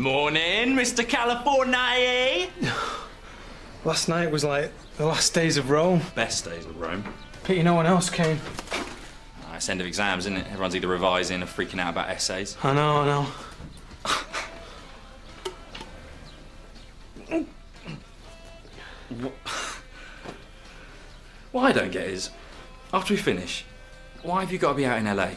Morning, Mr. California. Last night was like the last days of Rome. Best days of Rome. Pity no one else came. It's end of exams, isn't it? Everyone's either revising or freaking out about essays. I know. What I don't get is, after we finish, why have you got to be out in LA?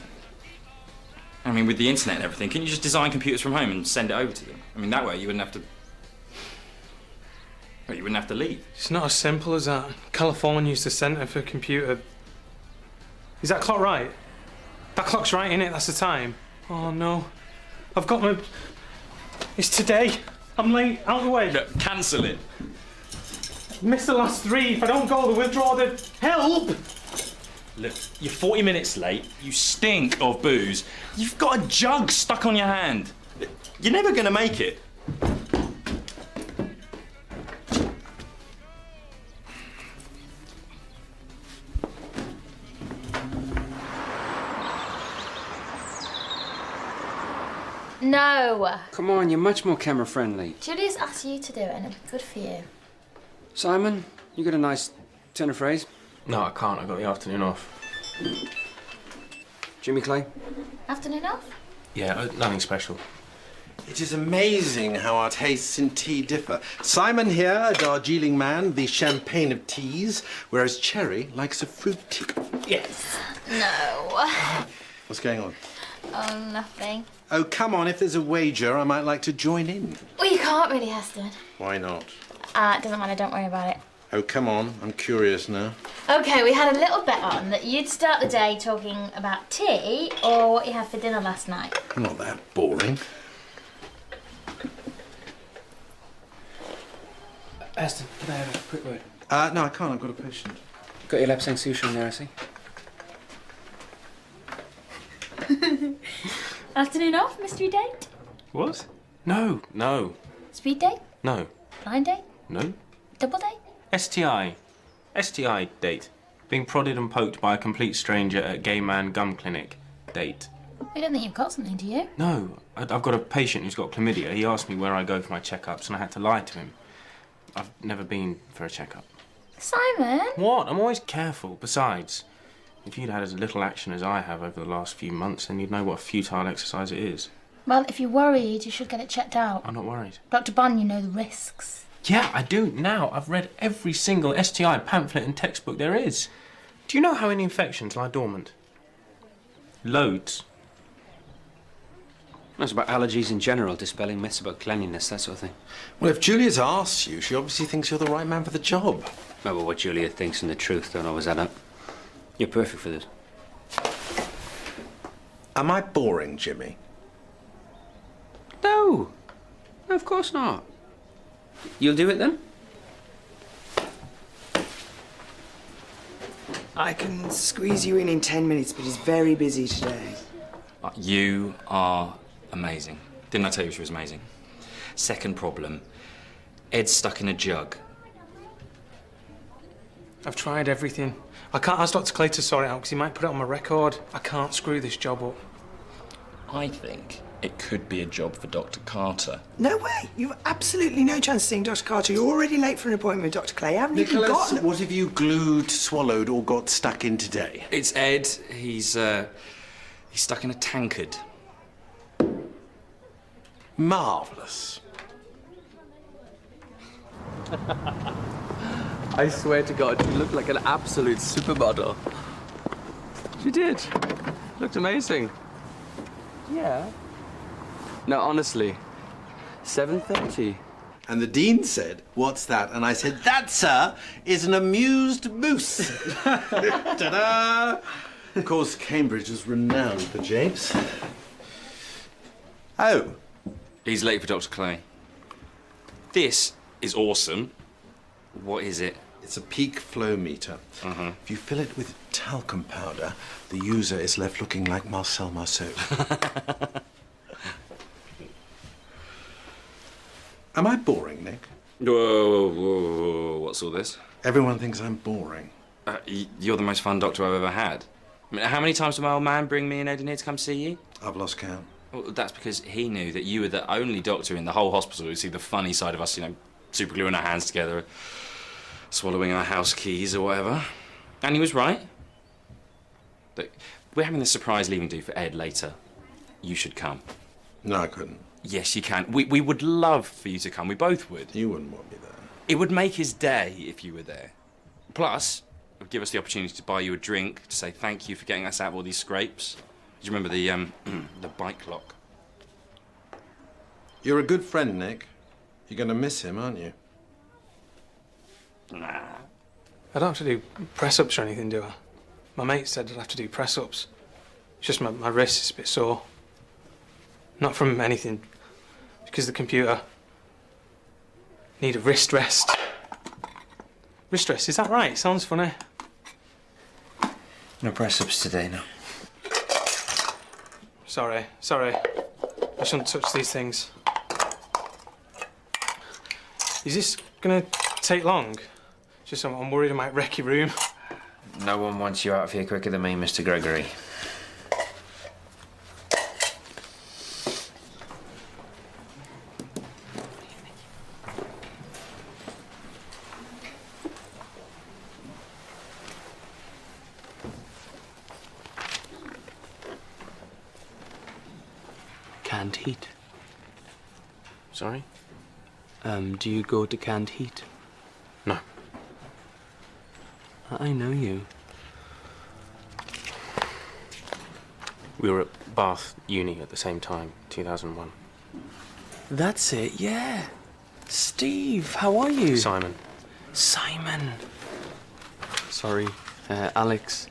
I mean, with the internet and everything, can you just design computers from home and send it over to them? I mean, that way you wouldn't have to... Well, you wouldn't have to leave. It's not as simple as that. California's the centre for computer... Is that clock right? That clock's right, innit? That's the time. Oh, no. I've got my... It's today. I'm late. Out of the way. Look, cancel it. Missed the last 3. If I don't go, they'll withdraw the... Help! Look, you're 40 minutes late. You stink of booze. You've got a jug stuck on your hand. You're never going to make it. No. Come on, you're much more camera friendly. Julia's asked you to do it and it'd be good for you. Simon, you got a nice turn of phrase? No, I can't. I got the afternoon off. Jimmy Clay? Afternoon off? Yeah, nothing special. It is amazing how our tastes in tea differ. Simon here, a Darjeeling man, the champagne of teas, whereas Cherry likes a fruit tea. Yes. No. What's going on? Oh, nothing. Oh, come on, if there's a wager, I might like to join in. Well, you can't really, Heston. Why not? It doesn't matter, don't worry about it. Oh, come on, I'm curious now. Okay, we had a little bet on that you'd start the day talking about tea or what you had for dinner last night. Not that boring. Aston, can I have a quick word? No, I can't, I've got a patient. Got your lapsang sushi in there, I see. Afternoon off, mystery date? What? No. Speed date? No. Blind date? No. Double date? STI. STI date. Being prodded and poked by a complete stranger at gay man gum clinic. Date. I don't think you've got something, do you? No. I've got a patient who's got chlamydia. He asked me where I go for my checkups and I had to lie to him. I've never been for a checkup. Simon? What? I'm always careful. Besides, if you'd had as little action as I have over the last few months, then you'd know what a futile exercise it is. Well, if you're worried, you should get it checked out. I'm not worried. Dr. Bond, you know the risks. Yeah, I do now. I've read every single STI pamphlet and textbook there is. Do you know how many infections lie dormant? Loads. That's about allergies in general, dispelling myths about cleanliness, that sort of thing. Well, if Julia's asked you, she obviously thinks you're the right man for the job. No, but what Julia thinks and the truth don't always add up. You're perfect for this. Am I boring, Jimmy? No, of course not. You'll do it then? I can squeeze you in 10 minutes, but he's very busy today. You are amazing. Didn't I tell you she was amazing? Second problem, Ed's stuck in a jug. I've tried everything. I can't ask Dr. Clay to sort it out because he might put it on my record. I can't screw this job up. I think it could be a job for Dr. Carter. No way. You've absolutely no chance of seeing Dr. Carter. You're already late for an appointment with Dr. Clay. Haven't you Nicholas, forgotten? what have you glued, swallowed, or got stuck in today? It's Ed. He's stuck in a tankard. Marvellous. I swear to God, you look like an absolute supermodel. She did. Looked amazing. Yeah. No, honestly. 7:30. And the Dean said, "What's that?" And I said, "That, sir, is an amused moose." Ta-da! Of course, Cambridge is renowned for japes. Oh. He's late for Dr. Clay. This is awesome. What is it? It's a peak flow meter. If you fill it with talcum powder, the user is left looking like Marcel Marceau. Am I boring, Nick? Whoa. What's all this? Everyone thinks I'm boring. You're the most fun doctor I've ever had. I mean, how many times did my old man bring me and Ed in here to come see you? I've lost count. Well, that's because he knew that you were the only doctor in the whole hospital who'd see the funny side of us, you know, supergluing our hands together, swallowing our house keys or whatever. And he was right. Look, we're having the surprise leaving do for Ed later. You should come. No, I couldn't. Yes, you can. We would love for you to come. We both would. You wouldn't want me there. It would make his day if you were there. Plus, it would give us the opportunity to buy you a drink, to say thank you for getting us out of all these scrapes. Do you remember the bike lock? You're a good friend, Nick. You're going to miss him, aren't you? Nah. I don't have to do press-ups or anything, do I? My mate said I'd have to do press-ups. It's just my wrist is a bit sore. Not from anything, because the computer. Need a wrist rest. Wrist rest, is that right? Sounds funny. No press-ups today, no. Sorry. I shouldn't touch these things. Is this gonna take long? Just I'm worried I might wreck your room. No one wants you out of here quicker than me, Mr. Gregory. Canned heat. Sorry? Do you go to canned heat? No. I know you. We were at Bath Uni at the same time, 2001. That's it, yeah. Steve, how are you? Simon. Simon. Sorry, Alex.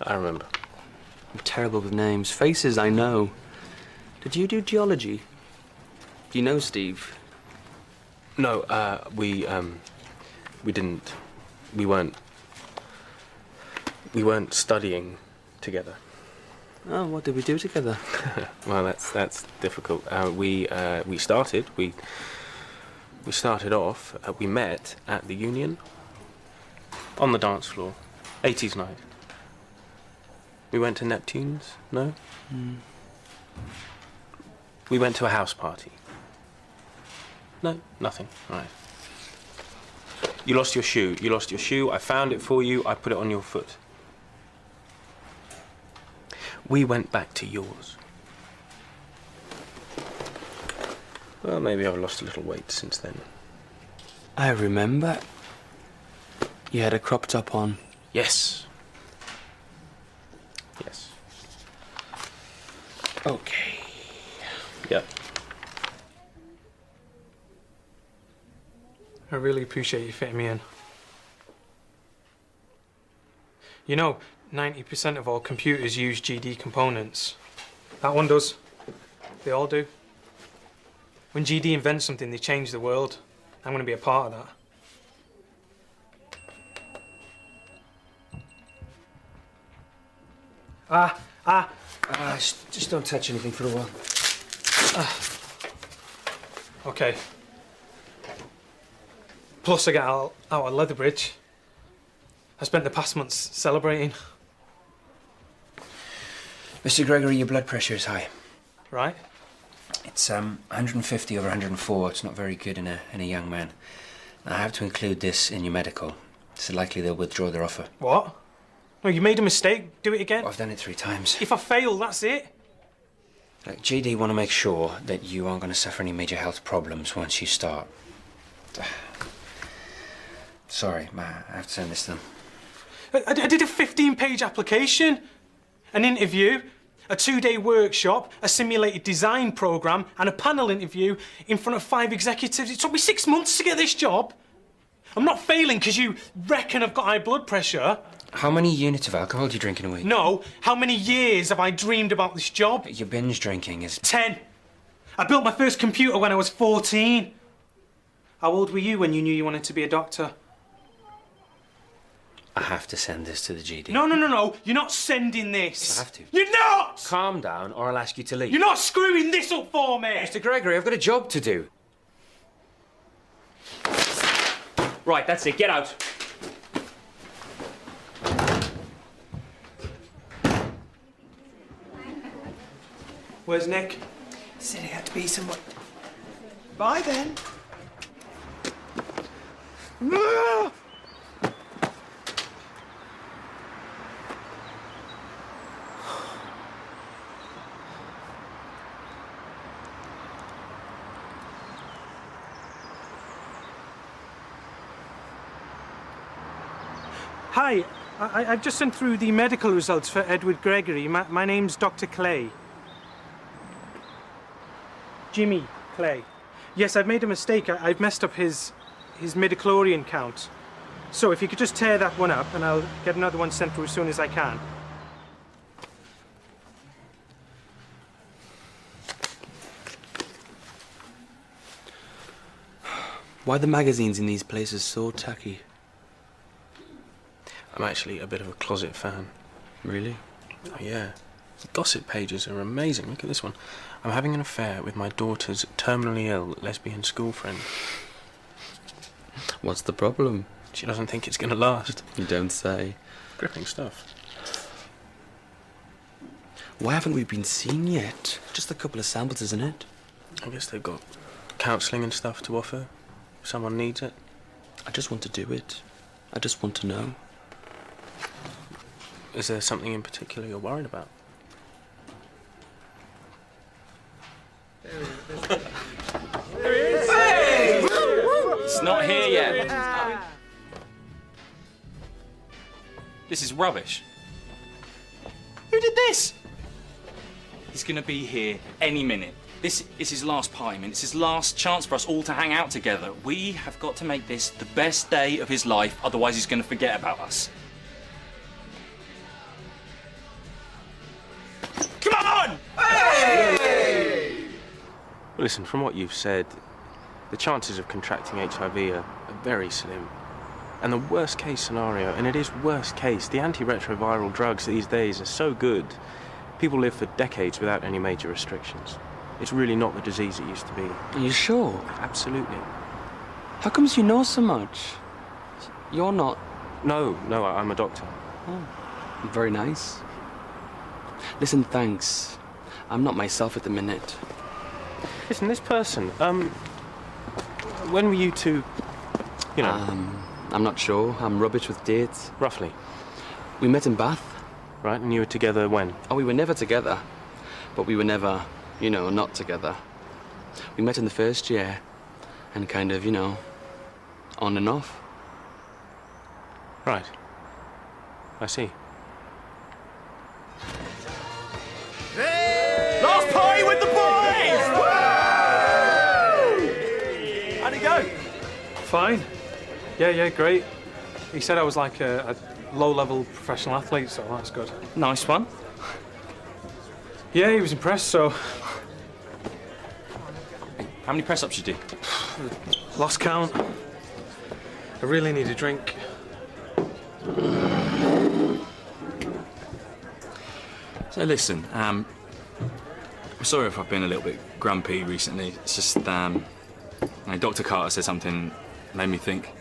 I remember. I'm terrible with names. Faces, I know. Did you do geology? Do you know Steve? No, we didn't. We weren't studying together. Oh, what did we do together? Well, that's difficult. We started off. We met at the Union on the dance floor, 80s night. We went to Neptune's. No. We went to a house party. No, nothing. All right. You lost your shoe. I found it for you. I put it on your foot. We went back to yours. Well, maybe I've lost a little weight since then. I remember. You had a crop top on. Yes. Yes. Okay. Yep. I really appreciate you fitting me in. You know, 90% of all computers use GD components. That one does. They all do. When GD invents something, they change the world. I'm going to be a part of that. Just don't touch anything for a while. Okay. Plus, I got out of Leatherbridge. I spent the past months celebrating. Mr. Gregory, your blood pressure is high. Right? It's 150 over 104. It's not very good in a young man. Now, I have to include this in your medical. It's likely they'll withdraw their offer. What? No, you made a mistake. Do it again. Well, I've done it 3 times. If I fail, that's it. Like, GD want to make sure that you aren't going to suffer any major health problems once you start. Sorry, I have to send this to them. I did a 15-page application, an interview, a 2-day workshop, a simulated design program, and a panel interview in front of 5 executives. It took me 6 months to get this job. I'm not failing because you reckon I've got high blood pressure. How many units of alcohol do you drink in a week? No, how many years have I dreamed about this job? Your binge drinking is... 10. I built my first computer when I was 14. How old were you when you knew you wanted to be a doctor? I have to send this to the GD. No. You're not sending this. I have to. You're not! Calm down, or I'll ask you to leave. You're not screwing this up for me! Mr. Gregory, I've got a job to do. Right, that's it. Get out. Where's Nick? Said it had to be somewhat. Bye then. Hi, I've just sent through the medical results for Edward Gregory. My name's Dr. Clay. Jimmy Clay. Yes, I've made a mistake. I've messed up his midichlorian count. So if you could just tear that one up and I'll get another one sent through as soon as I can. Why are the magazines in these places so tacky? I'm actually a bit of a closet fan. Really? Oh, yeah. The gossip pages are amazing. Look at this one. I'm having an affair with my daughter's terminally ill lesbian school friend. What's the problem? She doesn't think it's going to last. You don't say. Gripping stuff. Why haven't we been seen yet? Just a couple of samples, isn't it? I guess they've got counselling and stuff to offer. If someone needs it. I just want to do it. I just want to know. Is there something in particular you're worried about? It's not here yet. This is rubbish. Who did this? He's gonna be here any minute. This is his last party, man. It's his last chance for us all to hang out together. We have got to make this the best day of his life, otherwise he's gonna forget about us. Come on! Well, listen, from what you've said, the chances of contracting HIV are very slim. And the worst case scenario, and it is worst case, the antiretroviral drugs these days are so good, people live for decades without any major restrictions. It's really not the disease it used to be. Are you sure? Absolutely. How comes you know so much? You're not... No, I'm a doctor. Oh, very nice. Listen, thanks. I'm not myself at the minute. Listen, this person, when were you two, you know... I'm not sure. I'm rubbish with dates. Roughly. We met in Bath. Right, and you were together when? Oh, we were never together. But we were never, you know, not together. We met in the first year. And kind of, you know, on and off. Right. I see. Last party with the boys! How'd it go? Fine. Yeah, great. He said I was like a low-level professional athlete, so that's good. Nice one. Yeah, he was impressed, so... How many press-ups you do? Lost count. I really need a drink. So listen, I'm sorry if I've been a little bit grumpy recently. It's just, Dr. Carter said something that made me think.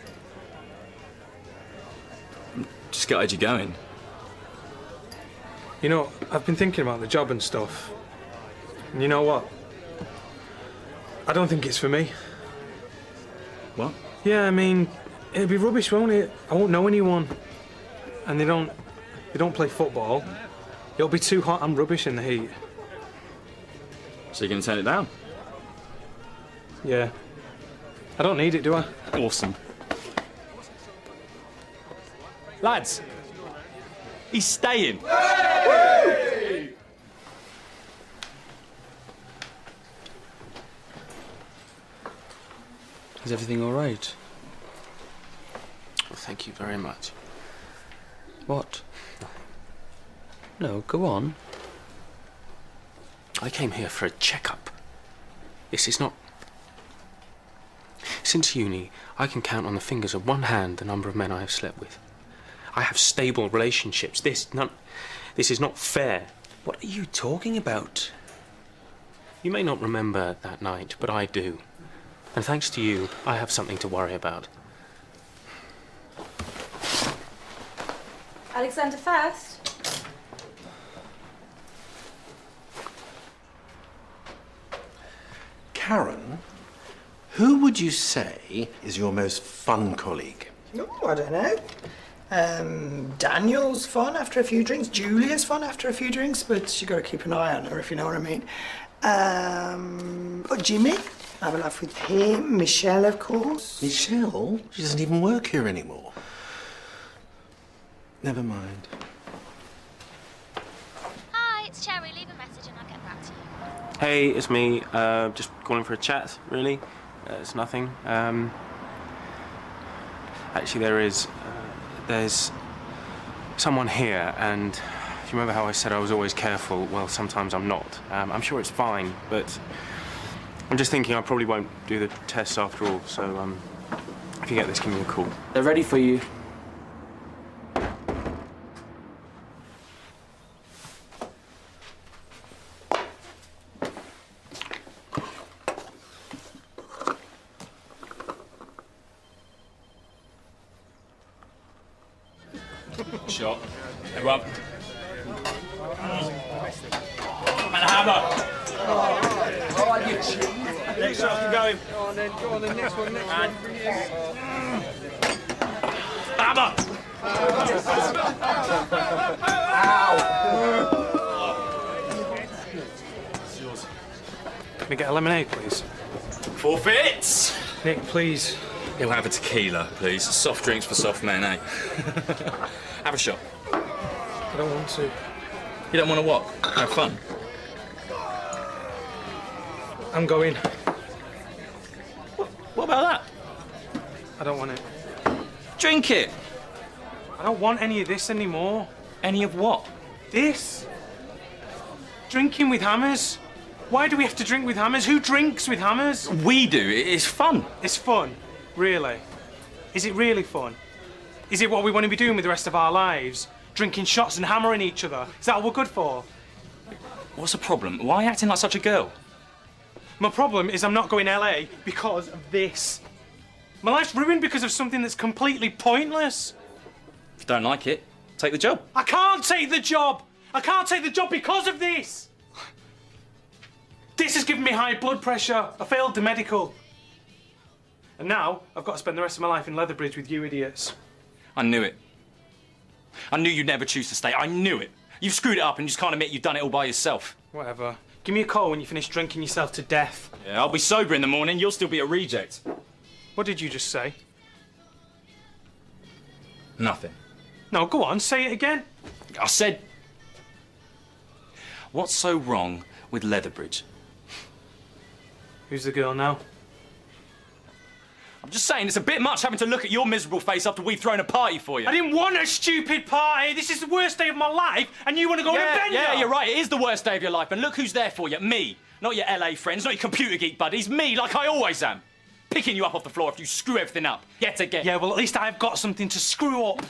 Just got you going. You know, I've been thinking about the job and stuff. And you know what? I don't think it's for me. What? Yeah, I mean, it'd be rubbish, won't it? I won't know anyone. And they don't play football. It'll be too hot. I'm rubbish in the heat. So you're gonna turn it down? Yeah. I don't need it, do I? Awesome. Lads, he's staying. Is everything all right? Well, thank you very much. What? No, go on. I came here for a checkup. This is not... Since uni, I can count on the fingers of one hand the number of men I have slept with. I have stable relationships. This is not fair. What are you talking about? You may not remember that night, but I do. And thanks to you, I have something to worry about. Alexander first. Karen, who would you say is your most fun colleague? Oh, I don't know. Daniel's fun after a few drinks. Julia's fun after a few drinks, but you got to keep an eye on her, if you know what I mean. Jimmy, I have a laugh with him. Michelle, of course. Michelle? She doesn't even work here anymore. Never mind. Hi, it's Cherry. Leave a message and I'll get back to you. Hey, it's me. Just calling for a chat, really. It's nothing. Actually, there's someone here, and if you remember how I said I was always careful, well, sometimes I'm not. I'm sure it's fine, but I'm just thinking I probably won't do the tests after all, so if you get this, give me a call. They're ready for you. Shot. Everyone. And a hammer. Next shot, keep going. Go on then, next one. Hammer. Can we get a lemonade, please? Forfeits. Nick, please. He'll have a tequila, please. Soft drinks for soft men, eh? Have a shot. I don't want to. You don't want to what? Have fun. I'm going. What about that? I don't want it. Drink it. I don't want any of this anymore. Any of what? This? Drinking with hammers? Why do we have to drink with hammers? Who drinks with hammers? We do. It's fun. It's fun. Really? Is it really fun? Is it what we want to be doing with the rest of our lives? Drinking shots and hammering each other? Is that what we're good for? What's the problem? Why are you acting like such a girl? My problem is I'm not going LA because of this. My life's ruined because of something that's completely pointless. If you don't like it, take the job. I can't take the job! I can't take the job because of this! This has given me high blood pressure. I failed the medical. And now I've got to spend the rest of my life in Leatherbridge with you idiots. I knew it. I knew you'd never choose to stay. I knew it. You've screwed it up and you just can't admit you've done it all by yourself. Whatever. Give me a call when you finish drinking yourself to death. Yeah, I'll be sober in the morning. You'll still be a reject. What did you just say? Nothing. No, go on, say it again. I said... What's so wrong with Leatherbridge? Who's the girl now? I'm just saying, it's a bit much having to look at your miserable face after we've thrown a party for you. I didn't want a stupid party. This is the worst day of my life, and you want to go on a bender. Yeah, you're right. It is the worst day of your life. And look who's there for you. Me. Not your LA friends, not your computer geek buddies. Me, like I always am. Picking you up off the floor after you screw everything up. Yet again. Yeah, well, at least I've got something to screw up.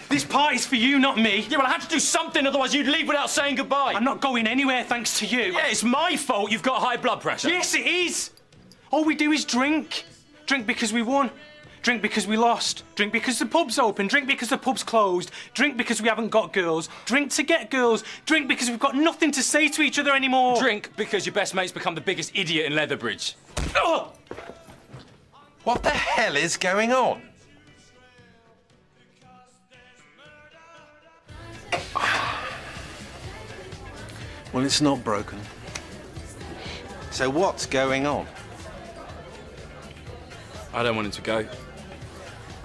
This party's for you, not me. Yeah, well, I had to do something, otherwise you'd leave without saying goodbye. I'm not going anywhere thanks to you. Yeah, it's my fault you've got high blood pressure. Yes, it is. All we do is drink. Drink because we won. Drink because we lost. Drink because the pub's open. Drink because the pub's closed. Drink because we haven't got girls. Drink to get girls. Drink because we've got nothing to say to each other anymore. Drink because your best mate's become the biggest idiot in Leatherbridge. Ugh! What the hell is going on? Well, it's not broken. So what's going on? I don't want him to go.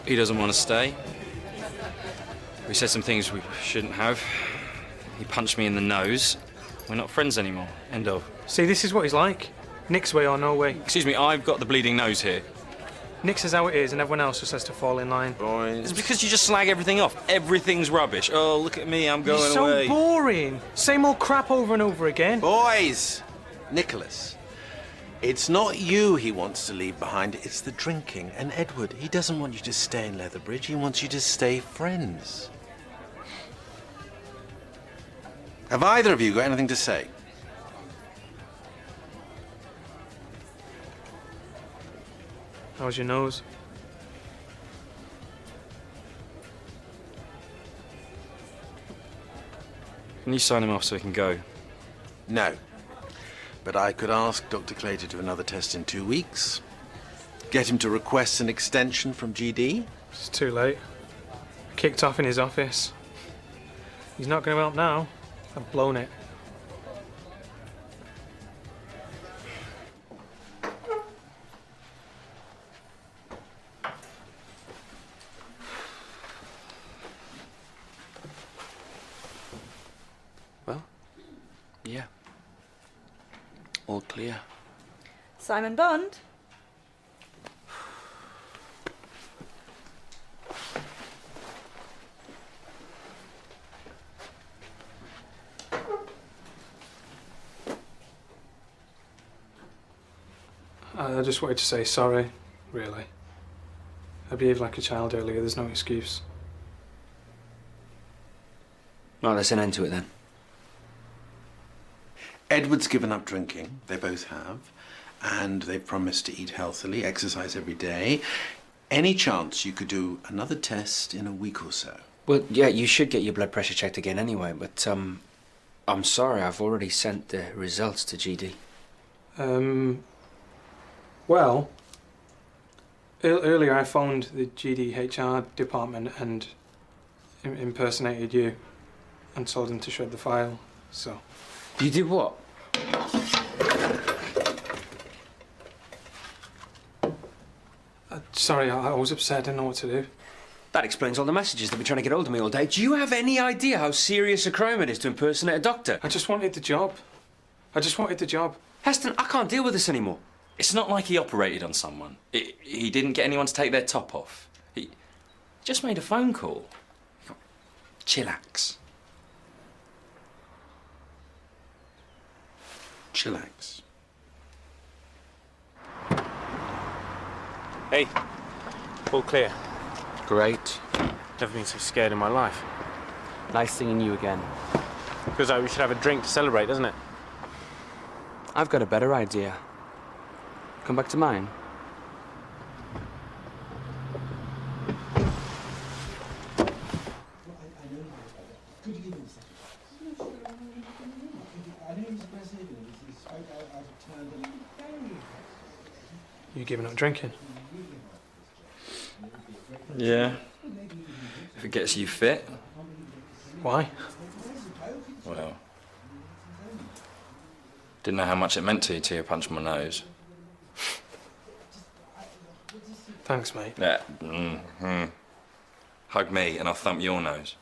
He doesn't want to stay. We said some things we shouldn't have. He punched me in the nose. We're not friends anymore. End of. See, this is what he's like. Nick's way or no way. Excuse me, I've got the bleeding nose here. Nick says how it is and everyone else just has to fall in line. It's because you just slag everything off. Everything's rubbish. Oh, look at me, I'm going You're so away. boring. Same old crap over and over again. Boys! Nicholas, It's not you he wants to leave behind, it's the drinking. And Edward, he doesn't want you to stay in Leatherbridge, he wants you to stay friends. Have either of you got anything to say? How's your nose? Can you sign him off so he can go? No. But I could ask Dr. Clay to do another test in 2 weeks. Get him to request an extension from GD. It's too late. Kicked off in his office. He's not going to help now. I've blown it. Well, yeah. All clear. Simon Bond? I just wanted to say sorry, really. I behaved like a child earlier, there's no excuse. Well, there's an end to it then. Edward's given up drinking, they both have, and they've promised to eat healthily, exercise every day. Any chance you could do another test in a week or so? Well, yeah, you should get your blood pressure checked again anyway, but, I'm sorry, I've already sent the results to GD. Well, earlier I phoned the GD HR department and impersonated you and told them to shred the file, so... You did what? Sorry, I was upset, I didn't know what to do. That explains all the messages they've been trying to get hold of me all day. Do you have any idea how serious a crime it is to impersonate a doctor? I just wanted the job. I just wanted the job. Heston, I can't deal with this anymore. It's not like he operated on someone. He didn't get anyone to take their top off. He just made a phone call. Chillax. Chillax. Hey, all clear. Great. Never been so scared in my life. Nice seeing you again. Feels like we should have a drink to celebrate, doesn't it? I've got a better idea. Come back to mine. You giving up drinking? Yeah. If it gets you fit. Why? Well, didn't know how much it meant to you till you punched my nose. Thanks, mate. Yeah. Hug me and I'll thump your nose.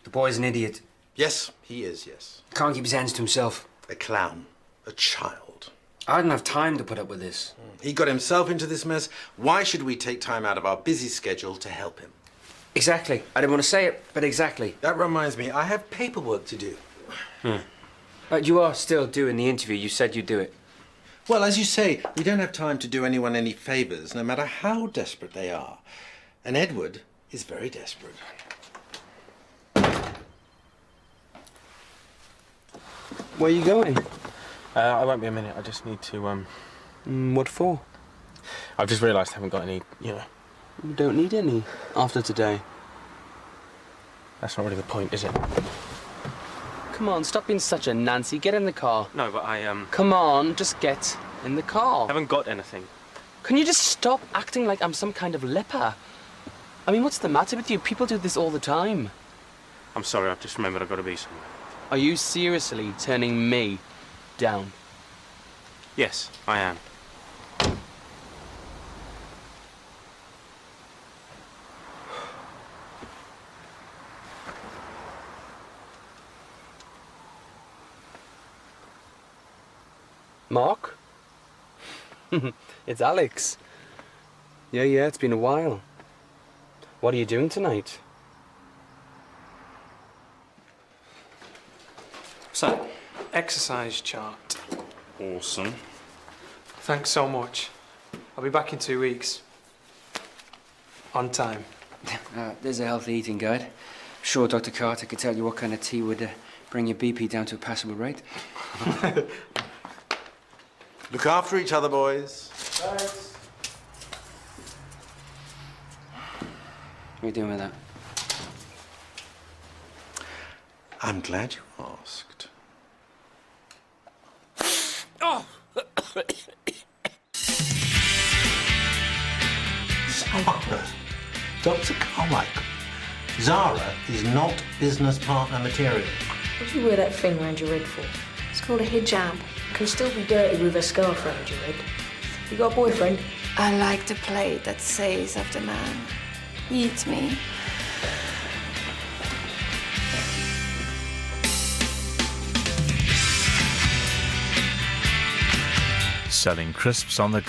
The boy's an idiot. Yes, he is, yes. Can't keep his hands to himself. A clown. A child. I didn't have time to put up with this. He got himself into this mess. Why should we take time out of our busy schedule to help him? Exactly. I didn't want to say it, but exactly. That reminds me, I have paperwork to do. You are still doing the interview. You said you'd do it. Well, as you say, we don't have time to do anyone any favours, no matter how desperate they are. And Edward is very desperate. Where are you going? I won't be a minute. I just need to, What for? I've just realised I haven't got any, you You don't need any after today. That's not really the point, is it? Come on, stop being such a Nancy. Get in the car. No, but I, Come on, just get in the car. haven't got anything. Can you just stop acting like I'm some kind of leper? I mean, what's the matter with you? People do this all the time. I'm sorry, I've just remembered I've got to be somewhere. Are you seriously turning me down? Yes, I am. Mark? It's Alex. Yeah, it's been a while. What are you doing tonight? So, exercise chart. Awesome. Thanks so much. I'll be back in 2 weeks. On time. There's a healthy eating guide. I'm sure Dr. Carter could tell you what kind of tea would bring your BP down to a passable rate. Look after each other, boys. Thanks. What are you doing with that? I'm glad you asked. Zara. Dr. Carmichael. Zara is not business partner material. What do you wear that thing around your head for? It's called a hijab. Can still be dirty with a scarf around your head. You got a boyfriend? I like the plate that says of the man, eat me. Selling crisps on the